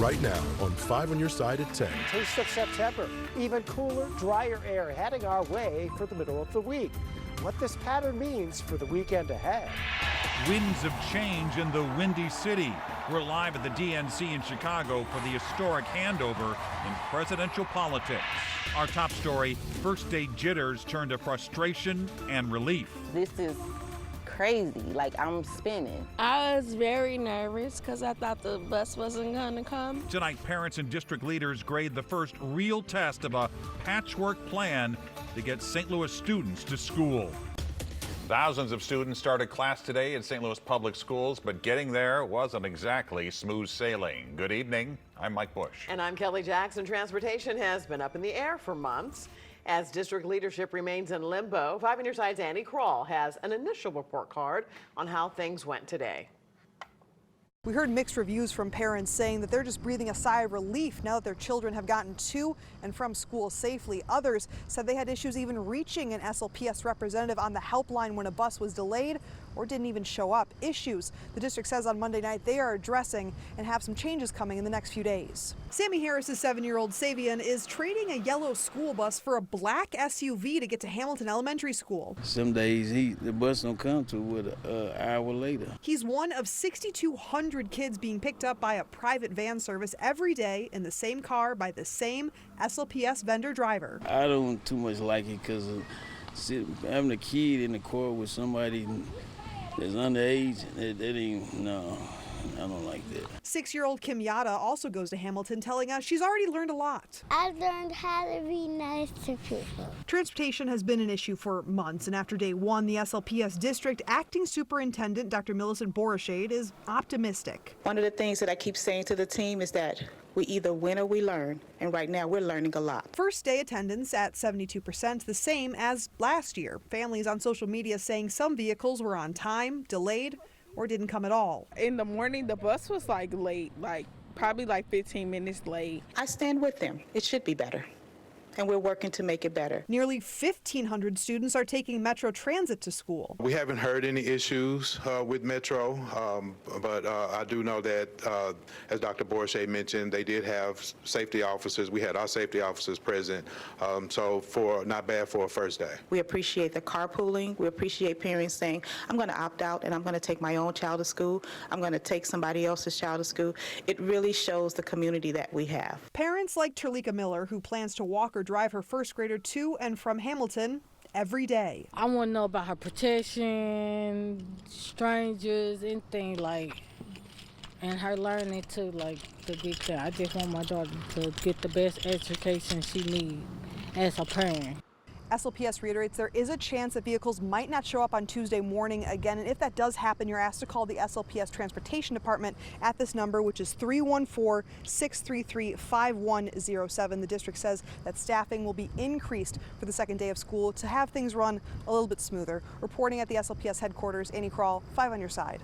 right now on 5 on Your Side at 10. Taste of September. Even cooler, drier air heading our way for the middle of the week. What this pattern means for the weekend ahead. Winds of change in the Windy City. We're live at the DNC in Chicago for the historic handover in presidential politics. Our top story, first day jitters turn to frustration and relief. This is crazy, like I'm spinning. I was very nervous because I thought the bus wasn't gonna come. Tonight, parents and district leaders grade the first real test of a patchwork plan to get St. Louis students to school. Thousands of students started class today in St. Louis public schools, but getting there wasn't exactly smooth sailing. Good evening. I'm Mike Bush. And I'm Kelly Jackson. Transportation has been up in the air for months as district leadership remains in limbo. 5 on Your Side's Andy Kroll has an initial report card on how things went today. We heard mixed reviews from parents saying that they're just breathing a sigh of relief now that their children have gotten to and from school safely. Others said they had issues even reaching an SLPS representative on the helpline when a bus was delayed or didn't even show up. Issues the district says on Monday night they are addressing and have some changes coming in the next few days. Sammy Harris's 7-year-old Savian is trading a yellow school bus for a black SUV to get to Hamilton Elementary School. Some days the bus don't come to an hour later. He's one of 6,200 kids being picked up by a private van service every day in the same car by the same SLPS vendor driver. I don't too much like it because having a kid in the car with somebody that's underage, no, I don't like that. 6-year-old Kim Yada also goes to Hamilton, telling us she's already learned a lot. I've learned how to be nice to people. Transportation has been an issue for months, and after day one, the SLPS district acting superintendent, Dr. Millicent Borashade, is optimistic. One of the things that I keep saying to the team is that we either win or we learn, and right now we're learning a lot. First day attendance at 72%, the same as last year. Families on social media saying some vehicles were on time, delayed, or didn't come at all. In the morning, the bus was late, probably 15 minutes late. I stand with them. It should be better, and we're working to make it better. Nearly 1,500 students are taking Metro Transit to school. We haven't heard any issues with Metro, but I do know that, as Dr. Borashade mentioned, they did have safety officers. We had our safety officers present, so not bad for a first day. We appreciate the carpooling. We appreciate parents saying, I'm going to opt out and I'm going to take my own child to school. I'm going to take somebody else's child to school. It really shows the community that we have. Parents like Terlika Miller, who plans to walk or drive her first grader to and from Hamilton every day. I want to know about her protection, strangers, anything and her learning too, the big thing. I just want my daughter to get the best education she needs as a parent. SLPS reiterates there is a chance that vehicles might not show up on Tuesday morning again, and if that does happen, you're asked to call the SLPS Transportation Department at this number, which is 314-633-5107. The district says that staffing will be increased for the second day of school to have things run a little bit smoother. Reporting at the SLPS headquarters, Annie Kroll, 5 on Your Side.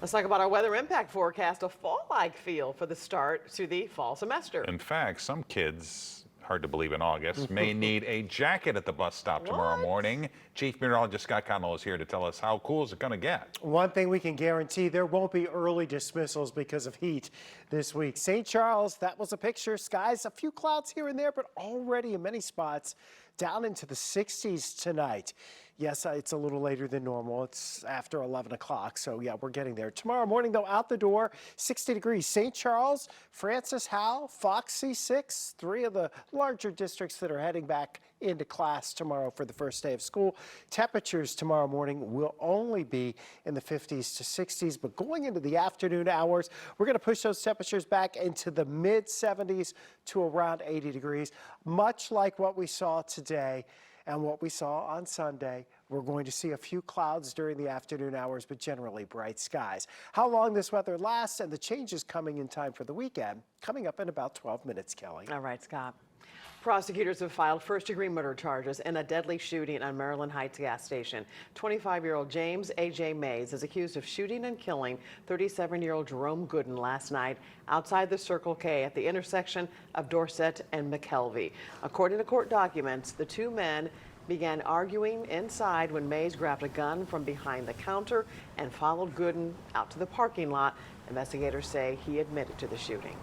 Let's talk about our weather impact forecast, a fall-like feel for the start to the fall semester. In fact, some kids, hard to believe in August, may need a jacket at the bus stop tomorrow morning. Chief Meteorologist Scott Connell is here to tell us how cool is it going to get. One thing we can guarantee, there won't be early dismissals because of heat this week. St. Charles, that was a picture. Skies, a few clouds here and there, but already in many spots down into the 60s tonight. Yes, it's a little later than normal. It's after 11 o'clock, so yeah, we're getting there. Tomorrow morning, though, out the door, 60 degrees. St. Charles, Francis Howell, Foxy 6, 3 of the larger districts that are heading back into class tomorrow for the first day of school. Temperatures tomorrow morning will only be in the 50s to 60s, but going into the afternoon hours, we're going to push those temperatures back into the mid 70s to around 80 degrees, much like what we saw today. And what we saw on Sunday, we're going to see a few clouds during the afternoon hours, but generally bright skies. How long this weather lasts and the changes coming in time for the weekend, coming up in about 12 minutes, Kelly. All right, Scott. Prosecutors have filed first-degree murder charges in a deadly shooting on Maryland Heights gas station. 25-year-old James A.J. Mays is accused of shooting and killing 37-year-old Jerome Gooden last night outside the Circle K at the intersection of Dorset and McKelvey. According to court documents, the two men began arguing inside when Mays grabbed a gun from behind the counter and followed Gooden out to the parking lot Investigators say he admitted to the shooting.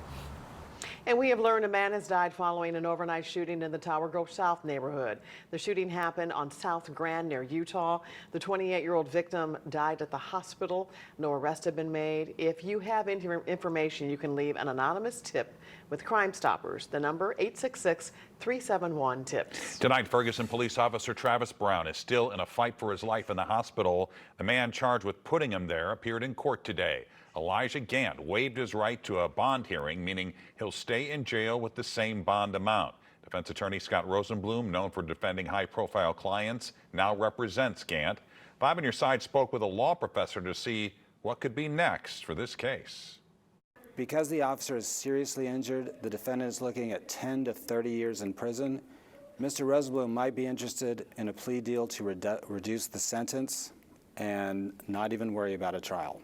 And we have learned a man has died following an overnight shooting in the Tower Grove South neighborhood. The shooting happened on South Grand near Utah. The 28-year-old victim died at the hospital. No arrests have been made. If you have any information, you can leave an anonymous tip with Crime Stoppers. The number 866-371-TIPS. Tonight, Ferguson police officer Travis Brown is still in a fight for his life in the hospital. The man charged with putting him there appeared in court today. Elijah Gant waived his right to a bond hearing, meaning he'll stay in jail with the same bond amount. Defense attorney Scott Rosenblum, known for defending high-profile clients, now represents Gant. 5 on Your Side spoke with a law professor to see what could be next for this case. Because the officer is seriously injured, the defendant is looking at 10 to 30 years in prison. Mr. Rosenblum might be interested in a plea deal to reduce the sentence and not even worry about a trial.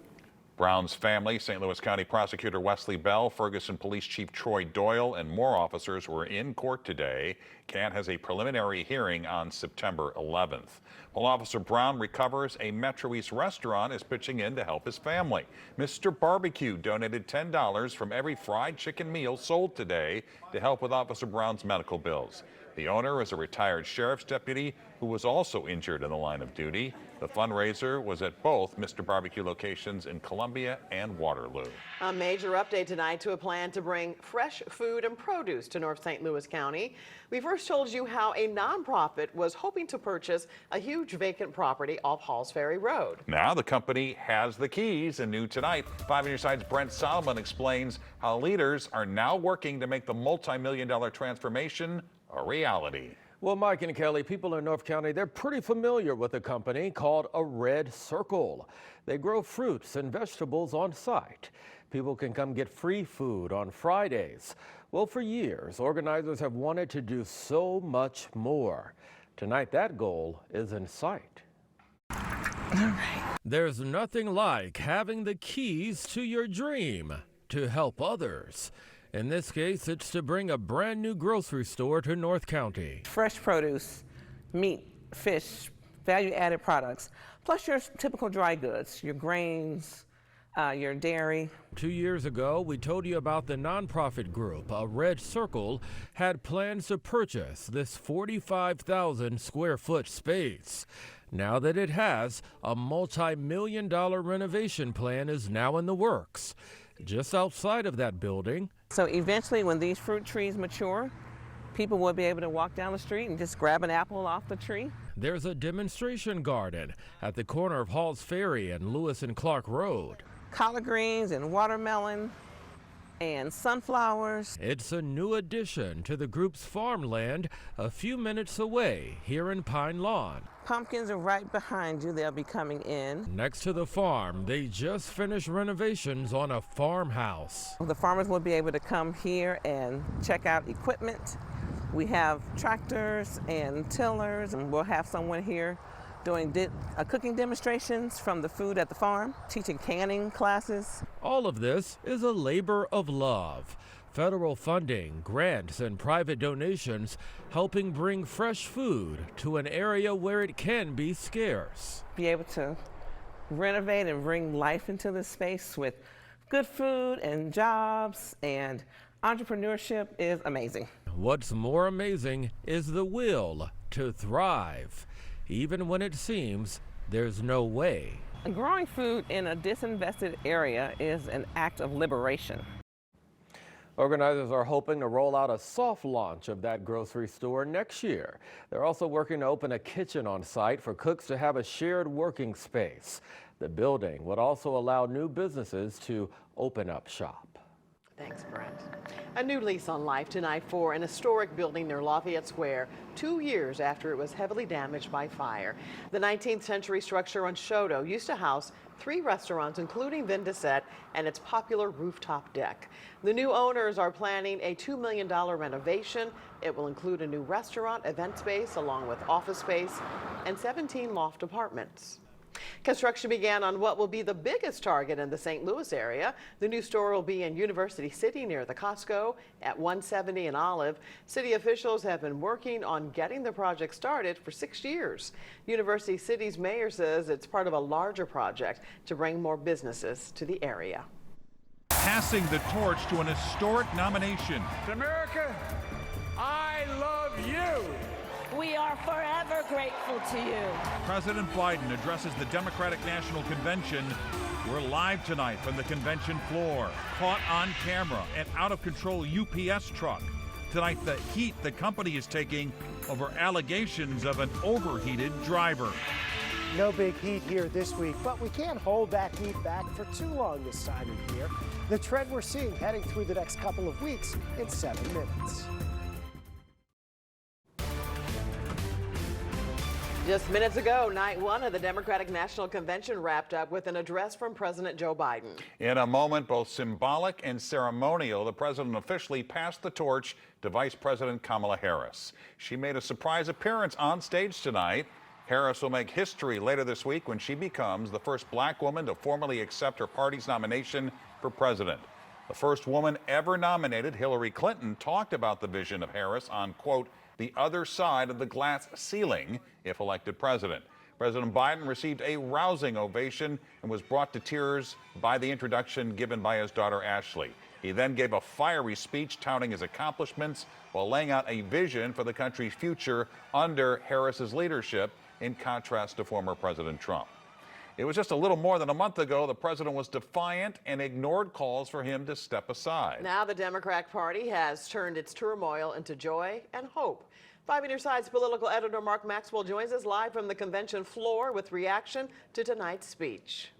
Brown's family, St. Louis County Prosecutor Wesley Bell, Ferguson Police Chief Troy Doyle, and more officers were in court today. Gant has a preliminary hearing on September 11th. While Officer Brown recovers, a Metro East restaurant is pitching in to help his family. Mr. Barbecue donated $10 from every fried chicken meal sold today to help with Officer Brown's medical bills. The owner is a retired sheriff's deputy who was also injured in the line of duty. The fundraiser was at both Mr. Barbecue locations in Columbia and Waterloo. A major update tonight to a plan to bring fresh food and produce to North St. Louis County. We first told you how a nonprofit was hoping to purchase a huge vacant property off Halls Ferry Road. Now the company has the keys, and new tonight, 5 on Your Side's Brent Solomon explains how leaders are now working to make the multi-million-dollar transformation a reality. Well, Mike and Kelly, people in North County, they're pretty familiar with a company called a Red Circle. They grow fruits and vegetables on site. People can come get free food on Fridays. Well, for years, organizers have wanted to do so much more. Tonight, that goal is in sight. All right. There's nothing like having the keys to your dream to help others. In this case, it's to bring a brand new grocery store to North County. Fresh produce, meat, fish, value-added products, plus your typical dry goods, your grains, your dairy. 2 years ago, we told you about the nonprofit group, a Red Circle, had plans to purchase this 45,000 square foot space. Now that it has, a multi-million-dollar renovation plan is now in the works. Just outside of that building. So eventually, when these fruit trees mature, people will be able to walk down the street and just grab an apple off the tree. There's a demonstration garden at the corner of Halls Ferry and Lewis and Clark Road. Collard greens and watermelon and sunflowers. It's a new addition to the group's farmland a few minutes away here in Pine Lawn. Pumpkins are right behind you. They'll be coming in. Next to the farm, they just finished renovations on a farmhouse. The farmers will be able to come here and check out equipment. We have tractors and tillers, and we'll have someone here doing cooking demonstrations from the food at the farm, teaching canning classes. All of this is a labor of love. Federal funding, grants, and private donations helping bring fresh food to an area where it can be scarce. Be able to renovate and bring life into this space with good food and jobs and entrepreneurship is amazing. What's more amazing is the will to thrive, even when it seems there's no way. Growing food in a disinvested area is an act of liberation. Organizers are hoping to roll out a soft launch of that grocery store next year. They're also working to open a kitchen on site for cooks to have a shared working space. The building would also allow new businesses to open up shop. Thanks, Brent. A new lease on life tonight for an historic building near Lafayette Square, 2 years after it was heavily damaged by fire. The 19th century structure on Choteau used to house 3 restaurants, including Vin Dissette and its popular rooftop deck. The new owners are planning a $2 million renovation. It will include a new restaurant, event space, along with office space and 17 loft apartments. Construction began on what will be the biggest Target in the St. Louis area. The new store will be in University City near the Costco at 170 and Olive. City officials have been working on getting the project started for 6 years. University City's mayor says it's part of a larger project to bring more businesses to the area. passing the torch to an historic nomination. America, I love you. We are forever grateful to you. President Biden addresses the Democratic National Convention. We're live tonight from the convention floor. Caught on camera, an out-of-control UPS truck. Tonight, the heat the company is taking over allegations of an overheated driver. No big heat here this week, but we can't hold that heat back for too long this time of year. The trend we're seeing heading through the next couple of weeks in 7 minutes. Just minutes ago, night one of the Democratic National Convention wrapped up with an address from President Joe Biden. In a moment, both symbolic and ceremonial, the president officially passed the torch to Vice President Kamala Harris. She made a surprise appearance on stage tonight. Harris will make history later this week when she becomes the first black woman to formally accept her party's nomination for president. The first woman ever nominated, Hillary Clinton, talked about the vision of Harris on, quote, the other side of the glass ceiling if elected president. President Biden received a rousing ovation and was brought to tears by the introduction given by his daughter Ashley. He then gave a fiery speech touting his accomplishments while laying out a vision for the country's future under Harris's leadership, in contrast to former President Trump. It was just a little more than a month ago the president was defiant and ignored calls for him to step aside. Now the Democratic Party has turned its turmoil into joy and hope. 5 on Your Side's political editor Mark Maxwell joins us live from the convention floor with reaction to tonight's speech.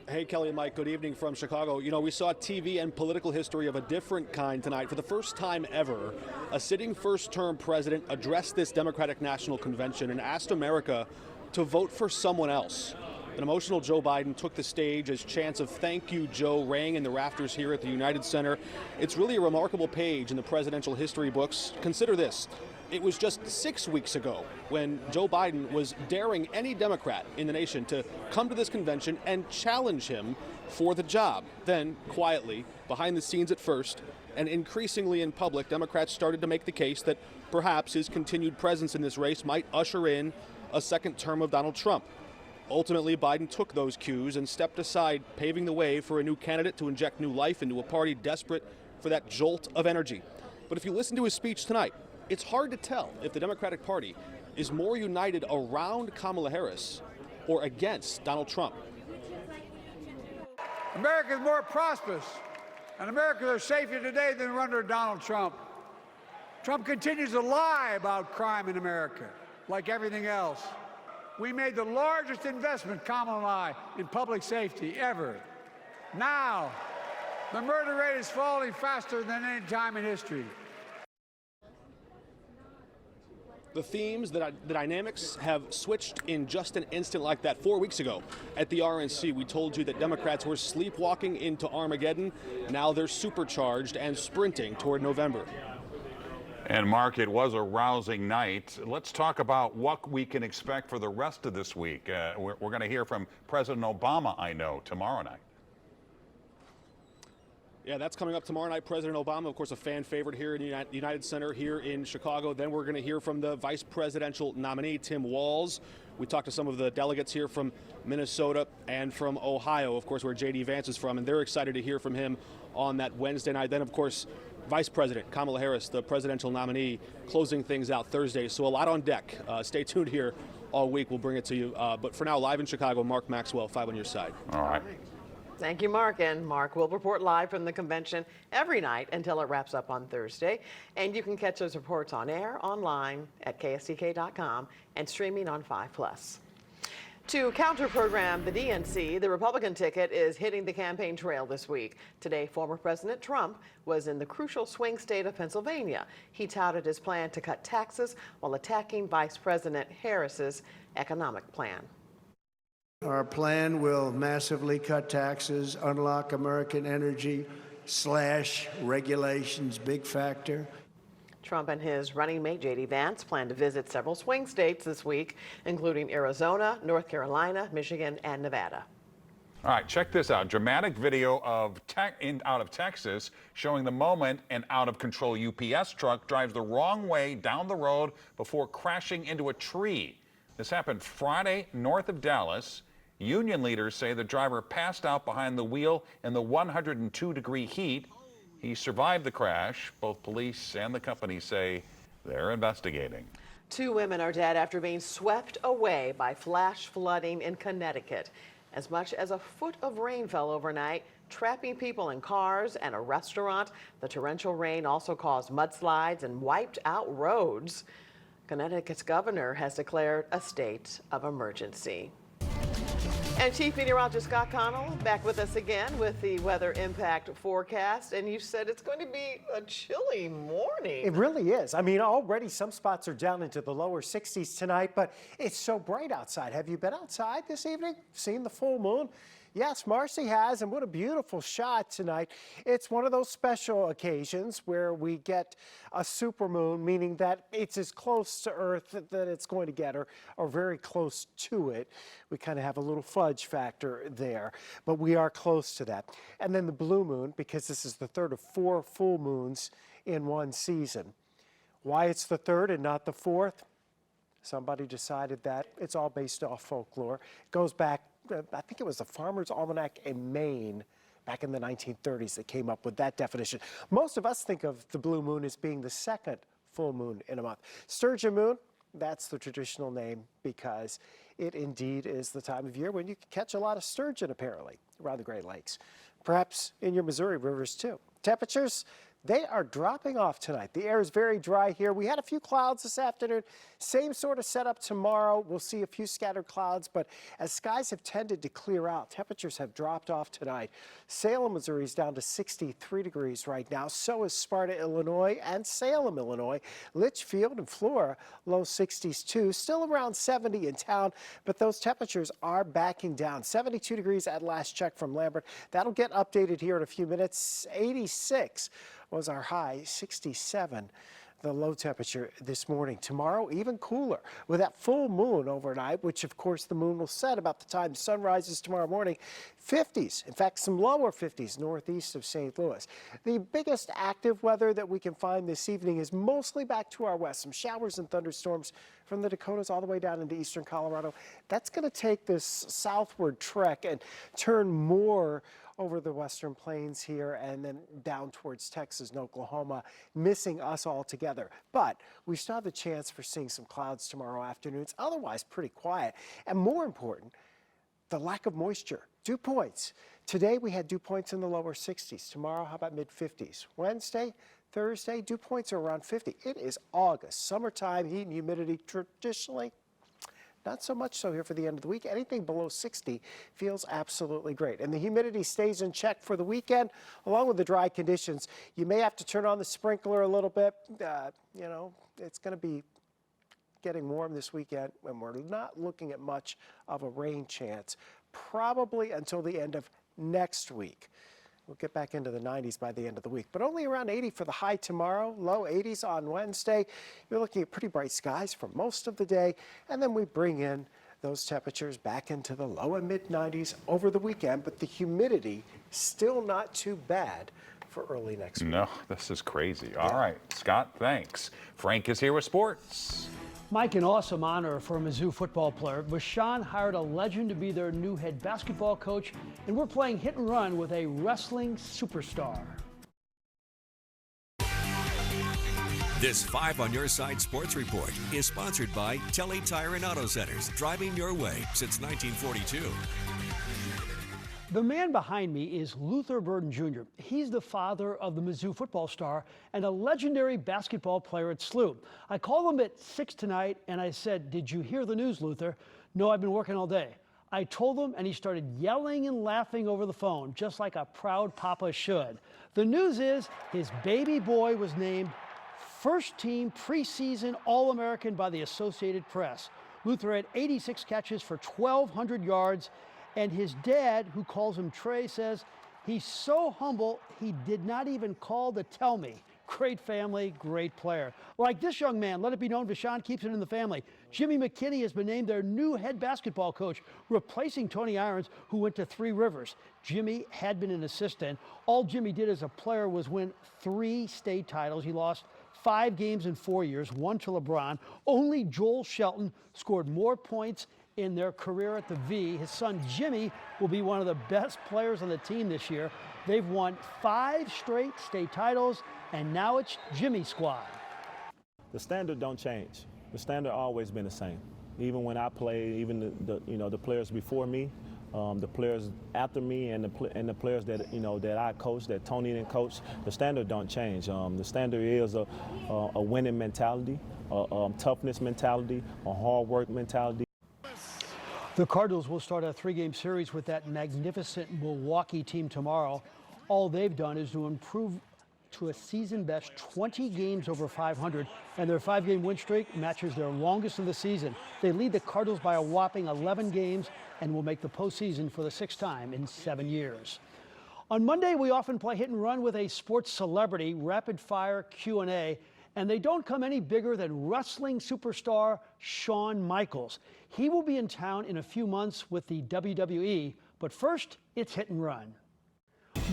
Hey, Kelly and Mike, good evening from Chicago. You know, we saw TV and political history of a different kind tonight. For the first time ever, a sitting first-term president addressed this Democratic National Convention and asked America to vote for someone else. An emotional Joe Biden took the stage as chants of "Thank you, Joe" rang in the rafters here at the United Center. It's really a remarkable page in the presidential history books. Consider this. It was just 6 weeks ago when Joe Biden was daring any Democrat in the nation to come to this convention and challenge him for the job. Then, quietly, behind the scenes at first, and increasingly in public, Democrats started to make the case that perhaps his continued presence in this race might usher in a second term of Donald Trump. Ultimately, Biden took those cues and stepped aside, paving the way for a new candidate to inject new life into a party desperate for that jolt of energy. But if you listen to his speech tonight, it's hard to tell if the Democratic Party is more united around Kamala Harris or against Donald Trump. America is more prosperous, and Americans are safer today than were under Donald Trump. Trump continues to lie about crime in America, like everything else. We made the largest investment, Kamala and I, in public safety ever. Now, the murder rate is falling faster than any time in history. The themes, the dynamics have switched in just an instant like that. 4 weeks ago at the RNC, we told you that Democrats were sleepwalking into Armageddon. Now they're supercharged and sprinting toward November. And Mark, it was a rousing night. Let's talk about what we can expect for the rest of this week. We're going to hear from President Obama, I know, tomorrow night. Yeah, that's coming up tomorrow night. President Obama, of course, a fan favorite here in the United Center here in Chicago. Then we're going to hear from the vice presidential nominee, Tim Walz. We talked to some of the delegates here from Minnesota and from Ohio, of course, where J.D. Vance is from, and they're excited to hear from him on that Wednesday night. Then, of course, Vice President Kamala Harris, the presidential nominee, closing things out Thursday. So a lot on deck. Stay tuned here all week. We'll bring it to you. But for now, live in Chicago, Mark Maxwell, 5 on Your Side. All right. Thank you, Mark. And Mark will report live from the convention every night until it wraps up on Thursday. And you can catch those reports on air, online at KSDK.com, and streaming on 5+. To counter-program the DNC, the Republican ticket is hitting the campaign trail this week. Today, former President Trump was in the crucial swing state of Pennsylvania. He touted his plan to cut taxes while attacking Vice President Harris's economic plan. Our plan will massively cut taxes, unlock American energy, slash regulations, big factor. Trump and his running mate, J.D. Vance, plan to visit several swing states this week, including Arizona, North Carolina, Michigan, and Nevada. All right, check this out. Dramatic video of out of Texas showing the moment an out-of-control UPS truck drives the wrong way down the road before crashing into a tree. This happened Friday north of Dallas, Union leaders say the driver passed out behind the wheel in the 102-degree heat. He survived the crash. Both police and the company say they're investigating. 2 women are dead after being swept away by flash flooding in Connecticut. As much as a foot of rain fell overnight, trapping people in cars and a restaurant. The torrential rain also caused mudslides and wiped out roads. Connecticut's governor has declared a state of emergency. And Chief Meteorologist Scott Connell back with us again with the weather impact forecast. And you said it's going to be a chilly morning. It really is. I mean, already some spots are down into the lower 60s tonight, but it's so bright outside. Have you been outside this evening? Seen the full moon? Yes, Marcy has, and what a beautiful shot tonight. It's one of those special occasions where we get a supermoon, meaning that it's as close to Earth that it's going to get, or very close to it. We kind of have a little fudge factor there, but we are close to that. And then the blue moon, because this is the third of 4 full moons in one season. Why it's the third and not the fourth? Somebody decided that. It's all based off folklore. It goes back, I think it was the Farmer's Almanac in Maine back in the 1930s that came up with that definition. Most of us think of the blue moon as being the second full moon in a month. Sturgeon moon, that's the traditional name because it indeed is the time of year when you can catch a lot of sturgeon apparently around the Great Lakes. Perhaps in your Missouri rivers too. Temperatures, they are dropping off tonight. The air is very dry here. We had a few clouds this afternoon. Same sort of setup tomorrow. We'll see a few scattered clouds, but as skies have tended to clear out, temperatures have dropped off tonight. Salem, Missouri is down to 63 degrees right now. So is Sparta, Illinois and Salem, Illinois. Litchfield and Flora, low 60s too. Still around 70 in town, but those temperatures are backing down. 72 degrees at last check from Lambert. That'll get updated here in a few minutes. 86 was our high, 67 the low temperature this morning. Tomorrow, even cooler with that full moon overnight, which of course the moon will set about the time the sun rises tomorrow morning. 50s, in fact, some lower 50s northeast of St. Louis. The biggest active weather that we can find this evening is mostly back to our west. Some showers and thunderstorms from the Dakotas all the way down into eastern Colorado. That's going to take this southward trek and turn more over the western plains here and then down towards Texas and Oklahoma, missing us altogether. But we still have the chance for seeing some clouds tomorrow afternoon. It's otherwise pretty quiet. And more important, the lack of moisture. Dew points. Today we had dew points in the lower 60s. Tomorrow, how about mid-50s? Wednesday, Thursday, dew points are around 50. It is August. Summertime, heat and humidity traditionally not so much so here for the end of the week. Anything below 60 feels absolutely great. And the humidity stays in check for the weekend, along with the dry conditions. You may have to turn on the sprinkler a little bit. You know, it's going to be getting warm this weekend, and we're not looking at much of a rain chance, probably until the end of next week. We'll get back into the 90s by the end of the week, but only around 80 for the high tomorrow, low 80s on Wednesday. You're looking at pretty bright skies for most of the day, and then we bring in those temperatures back into the low and mid 90s over the weekend, but the humidity still not too bad for early next week. No, this is crazy. All right, Scott, thanks. Frank is here with sports. Mike, an awesome honor for a Mizzou football player. Vashon hired a legend to be their new head basketball coach, and we're playing hit and run with a wrestling superstar. This 5 on Your Side Sports Report is sponsored by Telly Tire and Auto Centers, driving your way since 1942. The man behind me is Luther Burden Jr. He's the father of the Mizzou football star and a legendary basketball player at SLU. I called him at 6 tonight and I said, "Did you hear the news, Luther?" "No, I've been working all day." I told him and he started yelling and laughing over the phone, just like a proud papa should. The news is his baby boy was named first team preseason All-American by the Associated Press. Luther had 86 catches for 1,200 yards. And his dad, who calls him Trey, says he's so humble he did not even call to tell me. Great family, great player. Like this young man, let it be known Vashon keeps it in the family. Jimmy McKinney has been named their new head basketball coach, replacing Tony Irons, who went to Three Rivers. Jimmy had been an assistant. All Jimmy did as a player was win 3 state titles. He lost 5 games in 4 years, 1 to LeBron. Only Joel Shelton scored more points in their career at the V. His son Jimmy will be one of the best players on the team this year. They've won 5 straight state titles, and now it's Jimmy's squad. The standard don't change. The standard always been the same. Even when I played, even the players before me, the players after me, and the players that that I coach, that Tony didn't coach, the standard don't change. The standard is a winning mentality, a toughness mentality, a hard work mentality. The Cardinals will start a 3-game series with that magnificent Milwaukee team tomorrow. All they've done is to improve to a season-best 20 games over 500, and their 5-game win streak matches their longest of the season. They lead the Cardinals by a whopping 11 games and will make the postseason for the 6th time in 7 years. On Monday, we often play hit and run with a sports celebrity, rapid fire Q&A, and they don't come any bigger than wrestling superstar Shawn Michaels. He will be in town in a few months with the WWE, but first, it's hit and run.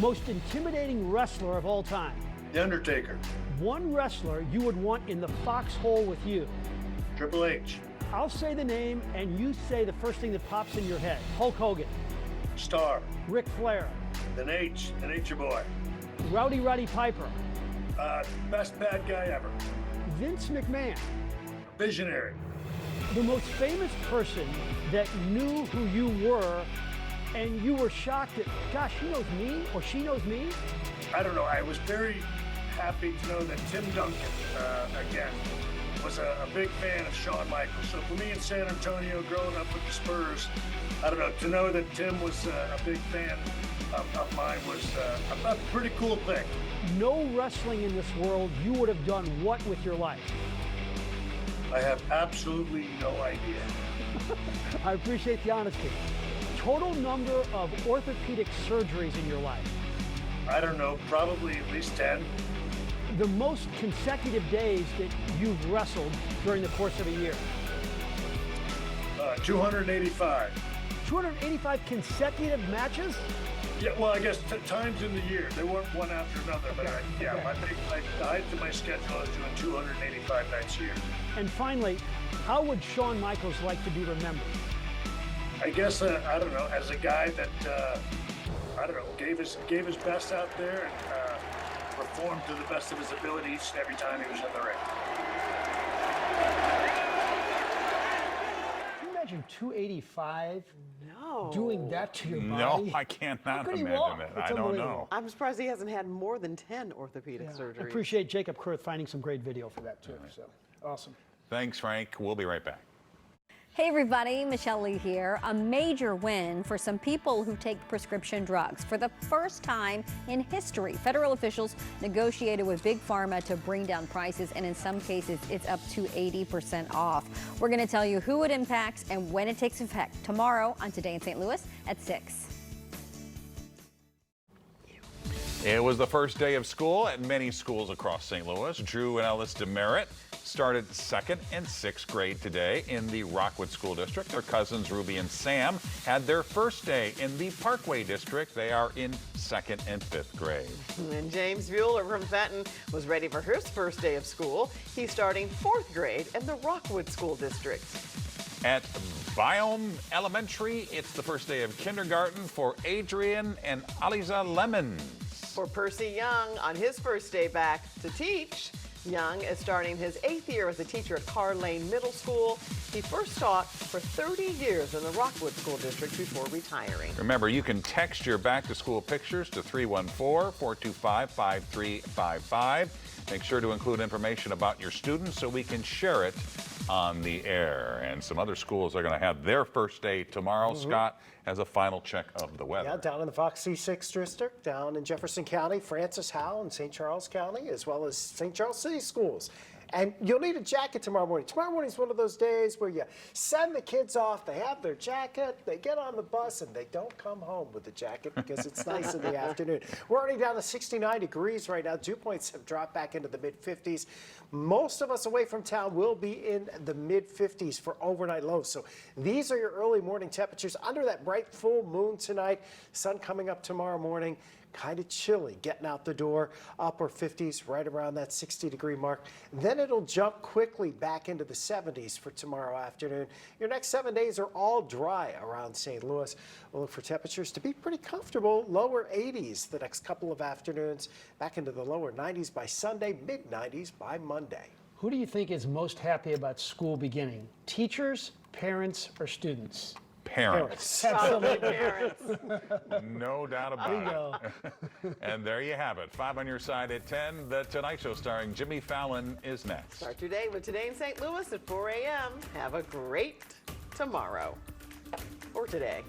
Most intimidating wrestler of all time. The Undertaker. One wrestler you would want in the foxhole with you. Triple H. I'll say the name and you say the first thing that pops in your head. Hulk Hogan. Star. Ric Flair. The Nature Boy. Rowdy Roddy Piper. Best bad guy ever. Vince McMahon. Visionary. The most famous person that knew who you were and you were shocked that, gosh, he knows me or she knows me? I don't know. I was very happy to know that Tim Duncan, again, was a big fan of Shawn Michaels. So for me in San Antonio, growing up with the Spurs, I don't know, to know that Tim was a big fan of mine was a pretty cool thing. No wrestling in this world, you would have done what with your life? I have absolutely no idea. I appreciate the honesty. Total number of orthopedic surgeries in your life? I don't know, probably at least 10. The most consecutive days that you've wrestled during the course of a year? 285. 285 consecutive matches? Yeah, well, I guess times in the year. They weren't one after another, but the height of my schedule, I was doing 285 nights a year. And finally, how would Shawn Michaels like to be remembered? I guess, I don't know, as a guy that, I don't know, gave his best out there and performed to the best of his ability each and every time he was in the ring. Can you imagine 285 doing that to your body? No, I cannot imagine it. I don't know. I'm surprised he hasn't had more than 10 orthopedic surgeries. I appreciate Jacob Kurth finding some great video for that too. So awesome. Thanks, Frank. We'll be right back. Hey everybody, Michelle Lee here. A major win for some people who take prescription drugs. For the first time in history, federal officials negotiated with Big Pharma to bring down prices, and in some cases, it's up to 80% off. We're going to tell you who it impacts and when it takes effect tomorrow on Today in St. Louis at 6. It was the first day of school at many schools across St. Louis. Drew and Ellis Demerit started 2nd and 6th grade today in the Rockwood School District. Their cousins Ruby and Sam had their first day in the Parkway District. They are in 2nd and 5th grade. And James Bueller from Fenton was ready for his first day of school. He's starting 4th grade in the Rockwood School District. At Biome Elementary, it's the first day of kindergarten for Adrian and Aliza Lemons. For Percy Young, on his first day back to teach, Young is starting his 8th year as a teacher at Carr Lane Middle School. He first taught for 30 years in the Rockwood School District before retiring. Remember, you can text your back-to-school pictures to 314-425-5355. Make sure to include information about your students so we can share it on the air. And some other schools are going to have their first day tomorrow. Scott has a final check of the weather. Yeah, down in the Fox C6 district, down in Jefferson County, Francis Howell in St. Charles County, as well as St. Charles City Schools. And you'll need a jacket tomorrow morning. Tomorrow morning is one of those days where you send the kids off, they have their jacket, they get on the bus, and they don't come home with the jacket because it's nice in the afternoon. We're already down to 69 degrees right now. Dew points have dropped back into the mid-50s. Most of us away from town will be in the mid-50s for overnight lows. So these are your early morning temperatures under that bright full moon tonight. Sun coming up tomorrow morning. kind of chilly getting out the door, upper 50s right around that 60-degree mark. Then it'll jump quickly back into the 70s for tomorrow afternoon. Your next 7 days are all dry around St. Louis. We'll look for temperatures to be pretty comfortable, lower 80s the next couple of afternoons, back into the lower 90s by Sunday, mid-90s by Monday. Who do you think is most happy about school beginning? Teachers, parents, or students? Parents. Absolutely parents. No doubt about it. And there you have it. 5 on your side at 10. The Tonight Show starring Jimmy Fallon is next. Start your day with Today in St. Louis at 4 a.m. Have a great tomorrow or today.